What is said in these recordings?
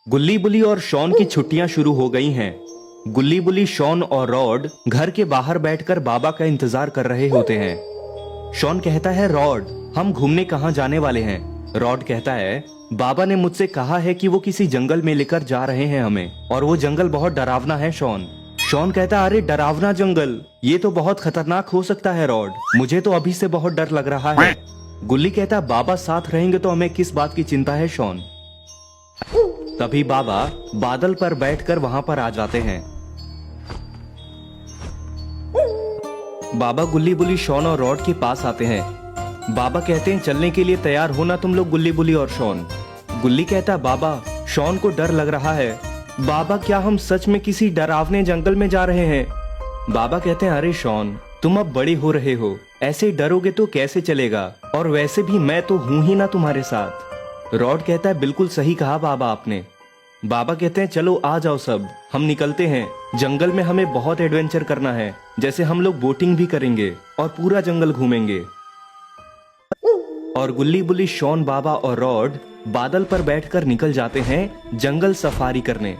गुल्ली बुली और शॉन की छुट्टियां शुरू हो गई हैं। गुल्ली बुली, शॉन और रॉड घर के बाहर बैठकर बाबा का इंतजार कर रहे होते हैं। शॉन कहता है, रॉड, हम घूमने कहाँ जाने वाले हैं? रॉड कहता है, बाबा ने मुझसे कहा है कि वो किसी जंगल में लेकर जा रहे हैं हमें, और वो जंगल बहुत डरावना है। शॉन कहता है, अरे डरावना जंगल, ये तो बहुत खतरनाक हो सकता है रॉड, मुझे तो अभी से बहुत डर लग रहा है। गुल्ली कहता है, बाबा साथ रहेंगे तो हमें किस बात की चिंता है शॉन। तभी बाबा बादल पर बैठकर वहां पर आ जाते हैं। बाबा गुल्ली बुली, शॉन और रॉड के पास आते हैं। बाबा कहते हैं, चलने के लिए तैयार हो ना तुम लोग, गुल्ली बुली और शॉन? गुल्ली कहता है, बाबा, शॉन को डर लग रहा है। बाबा, क्या हम सच में किसी डरावने जंगल में जा रहे हैं? बाबा कहते हैं, अरे शॉन, तुम अब बड़े हो रहे हो, ऐसे डरोगे तो कैसे चलेगा, और वैसे भी मैं तो हूं ही ना तुम्हारे साथ। रॉड कहता है, बिल्कुल सही कहा बाबा आपने। बाबा कहते हैं, चलो आ जाओ सब, हम निकलते हैं। जंगल में हमें बहुत एडवेंचर करना है, जैसे हम लोग बोटिंग भी करेंगे और पूरा जंगल घूमेंगे। और गुल्ली बुली, शॉन, बाबा और रॉड बादल पर बैठकर निकल जाते हैं जंगल सफारी करने।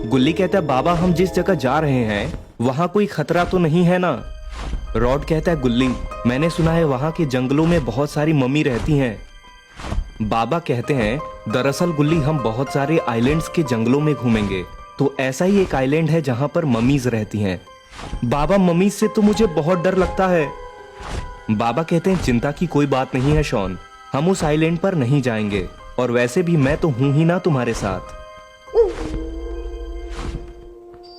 गुल्ली कहता है, बाबा, हम जिस जगह जा रहे हैं वहां कोई खतरा तो नहीं है ना? रॉड कहता है, गुल्ली, मैंने सुना है वहां के जंगलों में बहुत सारी मम्मी रहती हैं। बाबा कहते हैं, दरअसल गुल्ली, हम बहुत सारे आइलैंड्स के जंगलों में घूमेंगे, तो ऐसा ही एक आइलैंड है जहां पर मम्मीज रहती हैं। बाबा, मम्मीज से तो मुझे बहुत डर लगता है। बाबा कहते हैं, चिंता की कोई बात नहीं है शॉन, हम उस आइलैंड पर नहीं जाएंगे, और वैसे भी मैं तो हूं ही ना तुम्हारे साथ।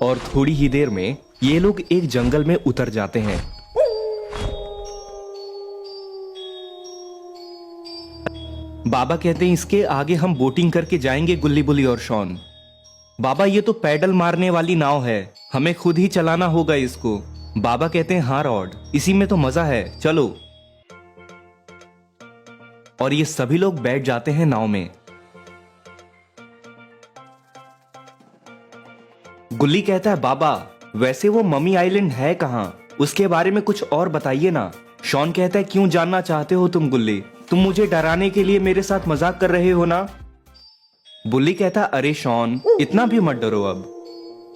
और थोड़ी ही देर में ये लोग एक जंगल में उतर जाते हैं। बाबा कहते हैं, इसके आगे हम बोटिंग करके जाएंगे गुल्ली बुली और शॉन। बाबा, ये तो पैडल मारने वाली नाव है, हमें खुद ही चलाना होगा इसको। बाबा कहते हैं, हाँ रॉड, इसी में तो मजा है, चलो। और ये सभी लोग बैठ जाते हैं नाव में। गुल्ली कहता है, बाबा, वैसे वो मम्मी आइलैंड है कहां? उसके बारे में कुछ और बताइए ना। शॉन कहता है, क्यों जानना चाहते हो तुम गुल्ली? तुम मुझे डराने के लिए मेरे साथ मजाक कर रहे हो ना? बुल्ली कहता है, अरे शॉन, इतना भी मत डरो अब।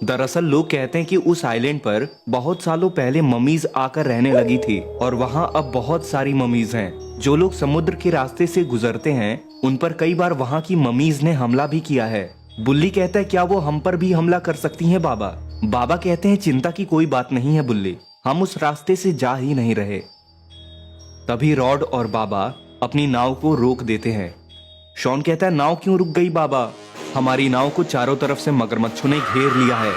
दरअसल लोग कहते हैं कि उस आइलैंड पर बहुत सालों पहले मम्मीज आकर रहने लगी थी, और वहां अब बहुत सारी मम्मीज हैं। जो लोग समुद्र के रास्ते से गुजरते हैं उन पर कई बार वहां की मम्मीज ने हमला भी किया है। बुल्ली कहता है, क्या वो हम पर भी हमला कर सकती हैं बाबा? बाबा कहते हैं, चिंता की कोई बात नहीं है बुल्ली, हम उस रास्ते से जा ही नहीं रहे। तभी रॉड और बाबा अपनी नाव को रोक देते हैं। शॉन कहता है, नाव क्यों रुक गई बाबा? हमारी नाव को चारों तरफ से मगरमच्छों ने घेर लिया है।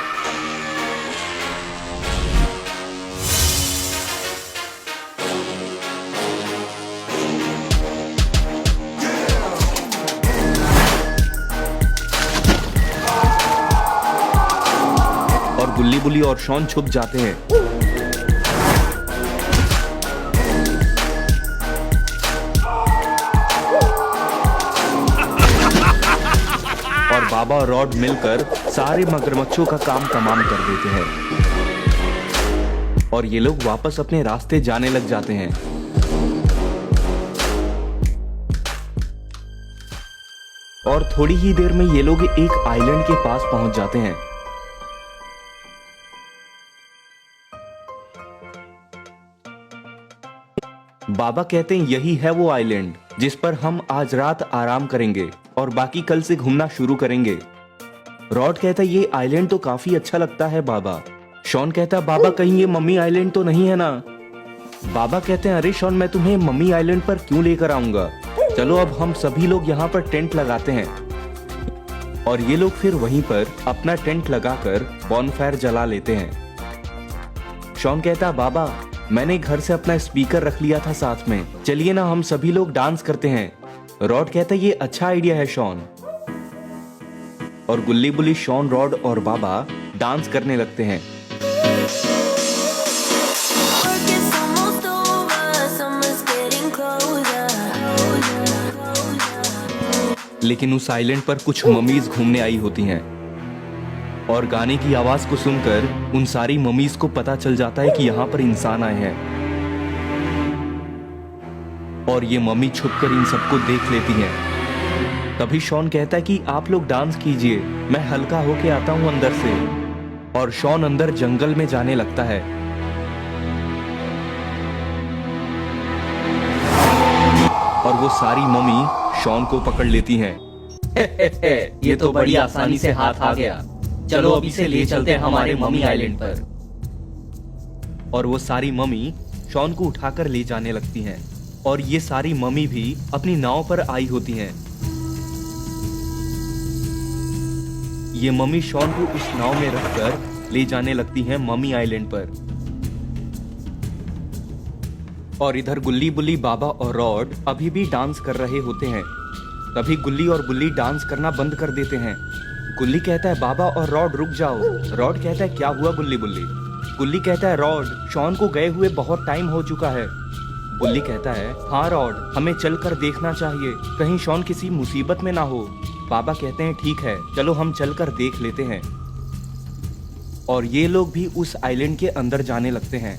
और गुल्ली बुली और शॉन छुप जाते हैं। और बाबा और रॉड मिलकर सारे मगरमच्छों का काम तमाम कर देते हैं, और ये लोग वापस अपने रास्ते जाने लग जाते हैं। और थोड़ी ही देर में ये लोग एक आइलैंड के पास पहुंच जाते हैं। बाबा कहते हैं, यही है वो आइलैंड जिस पर हम आज रात आराम करेंगे और बाकी कल से घूमना शुरू करेंगे। रॉड कहता है, ये आइलैंड तो काफी अच्छा लगता है बाबा। शॉन कहता है, बाबा, कहीं ये मम्मी आइलैंड तो नहीं है ना? बाबा कहते हैं, अरे शॉन, मैं तुम्हें मम्मी आइलैंड पर क्यों लेकर आऊंगा? चलो अब हम सभी लोग यहाँ पर टेंट लगाते हैं। और ये लोग फिर वहीं पर अपना टेंट लगाकर बॉनफायर जला लेते हैं। शॉन कहता है, बाबा, मैंने घर से अपना स्पीकर रख लिया था साथ में, चलिए ना हम सभी लोग डांस करते हैं। रॉड कहता है, ये अच्छा आइडिया है शॉन। और गुल्ली बुली, शॉन, रॉड और बाबा डांस करने लगते हैं। लेकिन उस आइलैंड पर कुछ मम्मीज घूमने आई होती हैं, और गाने की आवाज को सुनकर उन सारी मम्मीज को पता चल जाता है कि यहाँ पर इंसान आए हैं। और ये मम्मी छुपकर इन सबको देख लेती हैं। तभी शॉन कहता है कि आप लोग डांस कीजिए, मैं हल्का होके आता हूं अंदर से। और शॉन अंदर जंगल में जाने लगता है। और वो सारी मम्मी शॉन को पकड़ लेती हैं। ये तो बड़ी आसानी से हाथ आ गया। चलो अभी से ले चलते हैं हमारे मम्मी आइलैंड पर। और वो सारी मम्मी शॉन को उठाकर ले जाने लगती हैं। और ये सारी मम्मी भी अपनी नाव पर आई होती हैं। ये मम्मी शॉन को उस नाव में रखकर ले जाने लगती हैं मम्मी आइलैंड पर। और इधर गुल्ली बुल्ली बाबा और रॉड अभी भी डांस कर रहे होते हैं। तभी गुल्ली और बुल्ली डांस करना बंद कर देते हैं। गुल्ली कहता है बाबा और रॉड रुक जाओ। रॉड कहता है क्या हुआ गुल्ली बुल्ली? गुल्ली कहता है रॉड, शॉन को गए हुए बहुत टाइम हो चुका है। बुल्ली कहता है हाँ रॉड, हमें चलकर देखना चाहिए, कहीं शॉन किसी मुसीबत में ना हो। बाबा कहते हैं ठीक है, चलो हम चलकर देख लेते हैं। और ये लोग भी उस आइलैंड के अंदर जाने लगते हैं,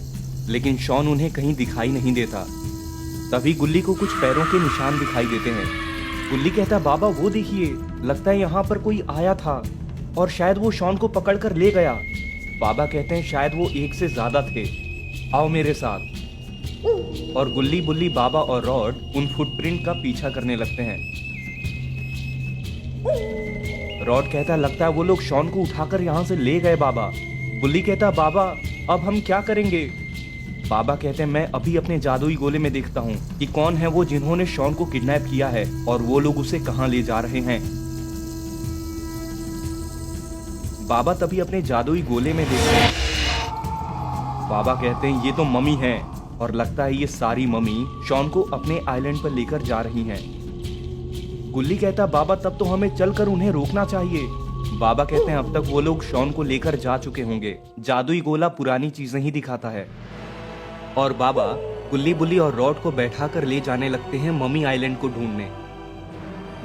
लेकिन शॉन उन्हें कहीं दिखाई नहीं देता। तभी गुल्ली को कुछ पैरों के निशान दिखाई देते हैं। गुल्ली कहता है बाबा वो देखिए, लगता है यहाँ पर कोई आया था और शायद वो शॉन को पकड़कर ले गया। बाबा कहते हैं शायद वो एक से ज्यादा थे, आओ मेरे साथ। और गुल्ली बुल्ली बाबा और रॉड उन फुटप्रिंट का पीछा करने लगते हैं। रॉड कहता है लगता है वो लोग शॉन को उठाकर यहाँ से ले गए बाबा। बुल्ली कहता है बाबा अब हम क्या करेंगे? बाबा कहते हैं मैं अभी अपने जादुई गोले में देखता हूँ कि कौन है वो जिन्होंने शॉन को किडनैप किया है और वो लोग उसे कहाँ ले जा रहे हैं। बाबा तभी अपने जादुई गोले में देखते हैं। बाबा कहते हैं ये तो मम्मी है और लगता है ये सारी मम्मी शॉन को अपने आइलैंड पर लेकर जा रही हैं। गुल्ली कहता बाबा तब तो हमें चलकर उन्हें रोकना चाहिए। बाबा कहते हैं अब तक वो लोग शॉन को लेकर जा चुके होंगे, जादुई गोला पुरानी चीजें ही दिखाता है। और बाबा गुल्ली बुल्ली और रॉड को बैठाकर ले जाने लगते हैं मम्मी आइलैंड को ढूंढने।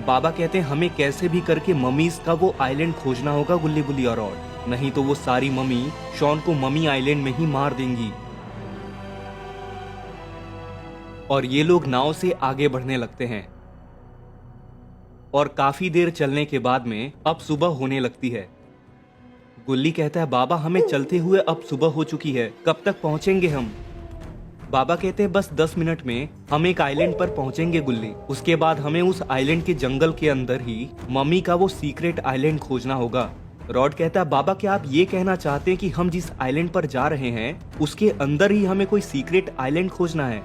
बाबा कहते हैं हमें कैसे भी करके मम्मीज का वो आइलैंड खोजना होगा गुल्ली बुल्ली और रॉड, नहीं तो वो सारी मम्मी शॉन को मम्मी आइलैंड में ही मार देंगी। और ये लोग नाव से आगे बढ़ने लगते हैं। और काफी देर चलने के बाद में अब सुबह होने लगती है। गुल्ली कहता है बाबा हमें चलते हुए अब सुबह हो चुकी है, कब तक पहुंचेंगे हम? बाबा कहते हैं बस 10 मिनट में हम एक आइलैंड पर पहुंचेंगे गुल्ली। उसके बाद हमें उस आइलैंड के जंगल के अंदर ही मम्मी का वो सीक्रेट आइलैंड खोजना होगा। रॉड कहता है बाबा क्या आप ये कहना चाहते हैं कि हम जिस आइलैंड पर जा रहे हैं उसके अंदर ही हमें कोई सीक्रेट आइलैंड खोजना है?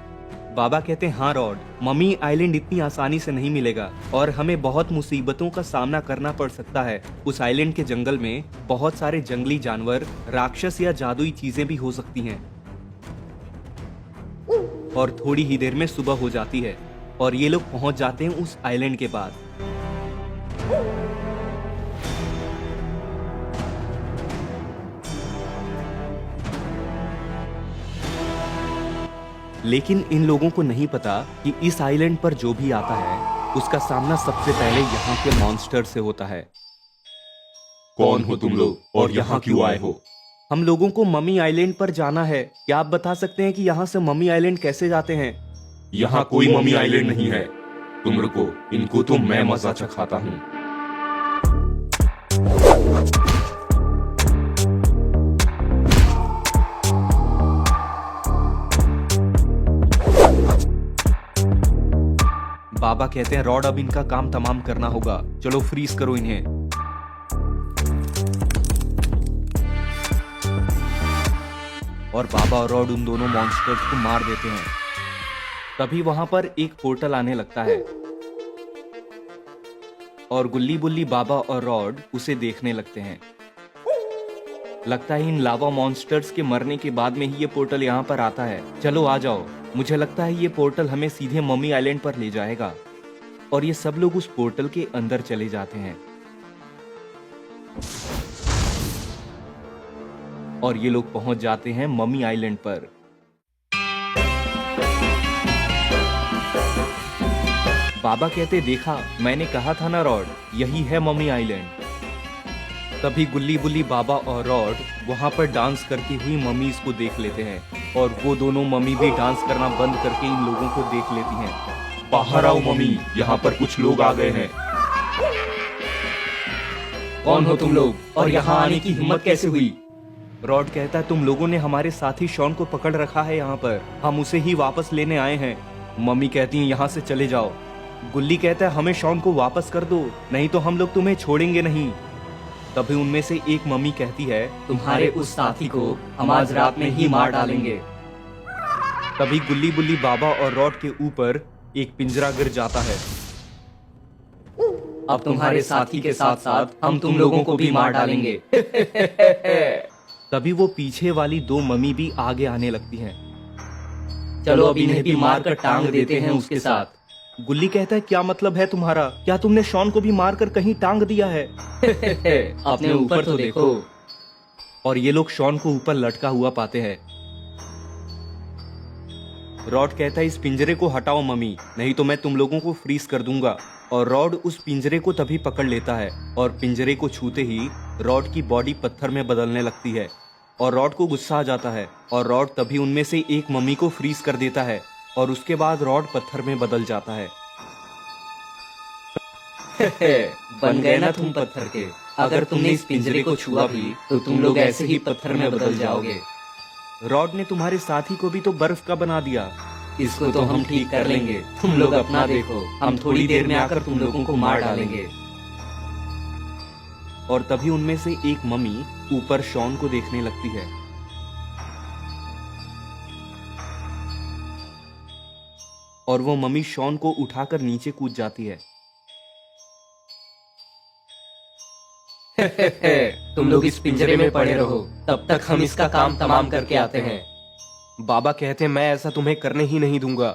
बाबा कहते हैं हाँ रॉड, मम्मी आइलैंड इतनी आसानी से नहीं मिलेगा और हमें बहुत मुसीबतों का सामना करना पड़ सकता है। उस आइलैंड के जंगल में बहुत सारे जंगली जानवर, राक्षस या जादुई चीजें भी हो सकती हैं। और थोड़ी ही देर में सुबह हो जाती है और ये लोग पहुंच जाते हैं उस आइलैंड के पास। लेकिन इन लोगों को नहीं पता कि इस आइलैंड पर जो भी आता है उसका सामना सबसे पहले यहाँ के मॉन्स्टर से होता है। कौन हो तुम लोग और यहाँ क्यों आए हो? हम लोगों को मम्मी आइलैंड पर जाना है, क्या आप बता सकते हैं कि यहाँ से मम्मी आइलैंड कैसे जाते हैं? यहाँ कोई मम्मी आइलैंड नहीं है, तुम रुको, इनको तो मैं मजा चखाता हूँ। बाबा कहते हैं रॉड अब इनका काम तमाम करना होगा, चलो फ्रीज करो इन्हें। और बाबा और रॉड उन दोनों मॉन्स्टर्स को मार देते हैं। तभी वहां पर एक पोर्टल आने लगता है और गुल्ली बुल्ली बाबा और रॉड उसे देखने लगते हैं। लगता है इन लावा मॉन्स्टर्स के मरने के बाद में ही ये पोर्टल यहाँ पर आता है। चलो आ जाओ, मुझे लगता है ये पोर्टल हमें सीधे मम्मी आइलैंड पर ले जाएगा। और ये सब लोग उस पोर्टल के अंदर चले जाते हैं और ये लोग पहुंच जाते हैं मम्मी आइलैंड पर। बाबा कहते देखा, मैंने कहा था ना रॉड, यही है मम्मी आइलैंड। तभी गुल्ली बुल्ली बाबा और रॉड वहाँ पर डांस करती हुई मम्मीज को देख लेते हैं और वो दोनों मम्मी भी डांस करना बंद करके इन लोगों को देख लेती हैं। बाहर आओ मम्मी, यहाँ पर कुछ लोग आ गए हैं। कौन हो तुम लोग और यहाँ आने की हिम्मत कैसे हुई? रॉड कहता है तुम लोगों ने हमारे साथी शॉन को पकड़ रखा है यहाँ पर, हम उसे ही वापस लेने आए हैं। मम्मी कहती है यहाँ से चले जाओ। गुल्ली कहता है हमें शॉन को वापस कर दो, नहीं तो हम लोग तुम्हें छोड़ेंगे नहीं। तभी उनमें से एक मम्मी कहती है तुम्हारे उस साथी को हम आज रात में ही मार डालेंगे। तभी गुल्ली बुल्ली बाबा और रॉड के ऊपर एक पिंजरा गिर जाता है। अब तुम्हारे साथी के साथ साथ हम तुम लोगों को भी मार डालेंगे। तभी वो पीछे वाली दो मम्मी भी आगे आने लगती हैं। चलो अब इन्हें भी मारकर टांग देते हैं उसके साथ। गुल्ली कहता है क्या मतलब है तुम्हारा, क्या तुमने शॉन को भी मारकर कहीं टांग दिया है? अपने ऊपर तो देखो। और ये लोग शॉन को ऊपर लटका हुआ पाते हैं। रॉड कहता है इस पिंजरे को हटाओ मम्मी, नहीं तो मैं तुम लोगों को फ्रीज कर दूंगा। और रॉड उस पिंजरे को तभी पकड़ लेता है और पिंजरे को छूते ही रॉड की बॉडी पत्थर में बदलने लगती है और रॉड को गुस्सा आ जाता है और रॉड तभी उनमें से एक मम्मी को फ्रीज कर देता है और उसके बाद रॉड पत्थर में बदल जाता है। बन गए ना तुम पत्थर के। अगर तुमने इस पिंजरे को छुआ भी तो तुम लोग ऐसे ही पत्थर में बदल जाओगे। रॉड ने तुम्हारे साथी को भी तो बर्फ का बना दिया। इसको तो हम ठीक कर लेंगे, तुम लोग अपना देखो। हम थोड़ी देर में आकर तुम लोगों को मार डालेंगे। और तभी उनमें से एक मम्मी ऊपर शॉन को देखने लगती है। और वो मम्मी शॉन को उठाकर नीचे कूद जाती है। तुम लोग इस पिंजरे में पड़े रहो, तब तक हम इसका काम तमाम करके आते हैं। बाबा कहते हैं मैं ऐसा तुम्हें करने ही नहीं दूंगा।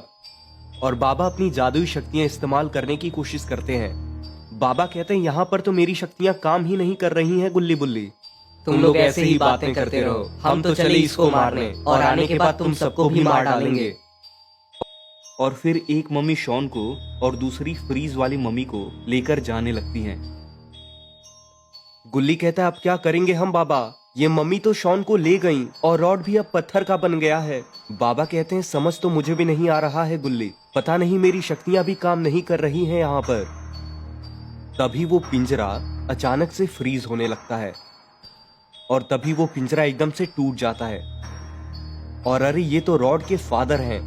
और बाबा अपनी जादुई शक्तियां इस्तेमाल करने की कोशिश करते हैं। बाबा कहते हैं यहाँ पर तो मेरी शक्तियां काम ही नहीं कर रही हैं गुल्ली बुल्ली। तुम लोग ऐसे ही बातें करते रहो, हम तो चले इसको मारने और आने के बाद तुम सबको भी मार डालेंगे। और फिर एक मम्मी शॉन को और दूसरी फ्रीज वाली मम्मी को लेकर जाने लगती हैं। गुल्ली कहता है अब क्या करेंगे हम बाबा, ये मम्मी तो शॉन को ले गई और रॉड भी अब पत्थर का बन गया है। बाबा कहते हैं समझ तो मुझे भी नहीं आ रहा है गुल्ली, पता नहीं मेरी शक्तियां भी काम नहीं कर रही हैं यहाँ पर। तभी वो पिंजरा अचानक से फ्रीज होने लगता है और तभी वो पिंजरा एकदम से टूट जाता है। और अरे ये तो रॉड के फादर हैं।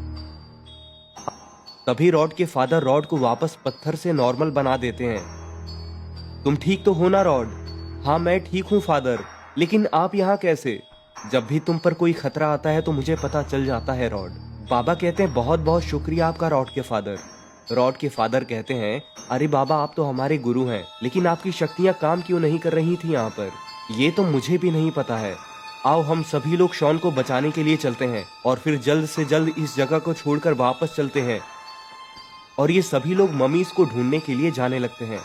तभी रॉड के फादर रॉड को वापस पत्थर से नॉर्मल बना देते हैं। तुम ठीक तो हो ना रॉड? हाँ मैं ठीक हूँ फादर, लेकिन आप यहाँ कैसे? जब भी तुम पर कोई खतरा आता है तो मुझे पता चल जाता है रॉड। बाबा कहते हैं बहुत बहुत शुक्रिया आपका रॉड के फादर। रॉड के फादर कहते हैं अरे बाबा आप तो हमारे गुरु हैं, लेकिन आपकी शक्तियाँ काम क्यों नहीं कर रही थी यहाँ पर? ये तो मुझे भी नहीं पता है। आओ हम सभी लोग शॉन को बचाने के लिए चलते हैं और फिर जल्द से जल्द इस जगह को छोड़कर वापस चलते हैं। और ये सभी लोग मम्मीज को ढूंढने के लिए जाने लगते हैं।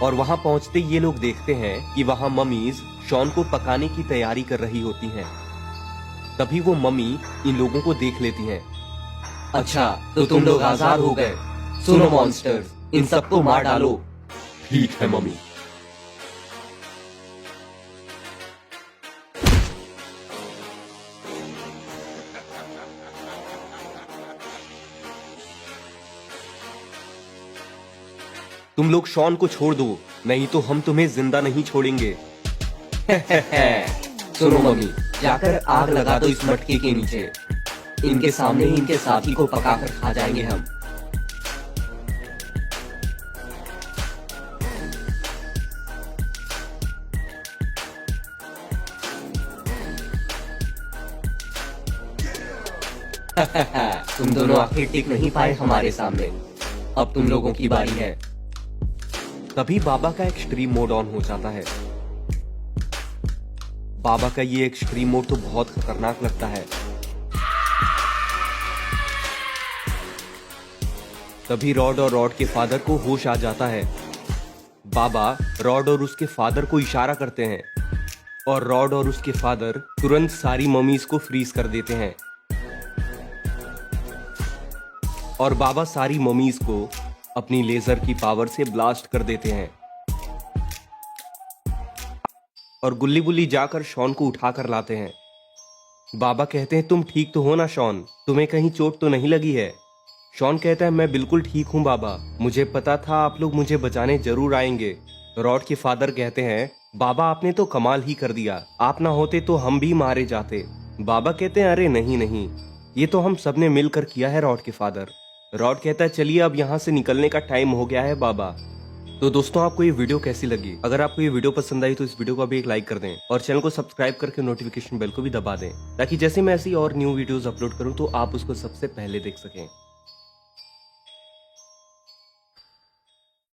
और वहां पहुंचते ये लोग देखते हैं कि वहां मम्मीज शॉन को पकाने की तैयारी कर रही होती हैं। तभी वो मम्मी इन लोगों को देख लेती हैं। अच्छा तो तुम लोग आजाद हो गए। सुनो मॉन्स्टर्स, इन सबको मार डालो। ठीक है मम्मी। तुम लोग शॉन को छोड़ दो, नहीं तो हम तुम्हें जिंदा नहीं छोड़ेंगे। सुनो मम्मी, जाकर आग लगा दो इस मटके के नीचे। इनके सामने ही इनके साथी को पकाकर खा जाएंगे हम। तुम दोनों आखिर टिक नहीं पाए हमारे सामने। अब तुम लोगों की बारी है। तभी बाबा का एक्सट्रीम मोड ऑन हो जाता है। बाबा का ये एक्सट्रीम मोड तो बहुत खतरनाक लगता है। तभी रॉड और रॉड के फादर को होश आ जाता है। बाबा रॉड और उसके फादर को इशारा करते हैं और रॉड और उसके फादर तुरंत सारी मम्मीज को फ्रीज कर देते हैं। और बाबा सारी मम्मीज को अपनी लेजर की पावर से ब्लास्ट कर देते हैं और गुल्ली बुल्ली जाकर शॉन को उठाकर लाते हैं। बाबा कहते हैं तुम ठीक तो हो ना शॉन, तुम्हें कहीं चोट तो नहीं लगी है? शॉन कहता है मैं बिल्कुल ठीक हूँ बाबा, मुझे पता था आप लोग मुझे बचाने जरूर आएंगे। रॉड के फादर कहते हैं बाबा आपने तो कमाल ही कर दिया, आप ना होते तो हम भी मारे जाते। बाबा कहते हैं अरे नहीं नहीं, ये तो हम सबने मिलकर किया है रॉड के फादर। रॉड कहता है चलिए अब यहाँ से निकलने का टाइम हो गया है बाबा। तो दोस्तों आपको ये वीडियो कैसी लगी? अगर आपको ये वीडियो पसंद आई तो इस वीडियो को अभी एक लाइक कर दें और चैनल को सब्सक्राइब करके नोटिफिकेशन बेल को भी दबा दें, ताकि जैसे मैं ऐसी और न्यू वीडियोस अपलोड करूं तो आप उसको सबसे पहले देख सकें।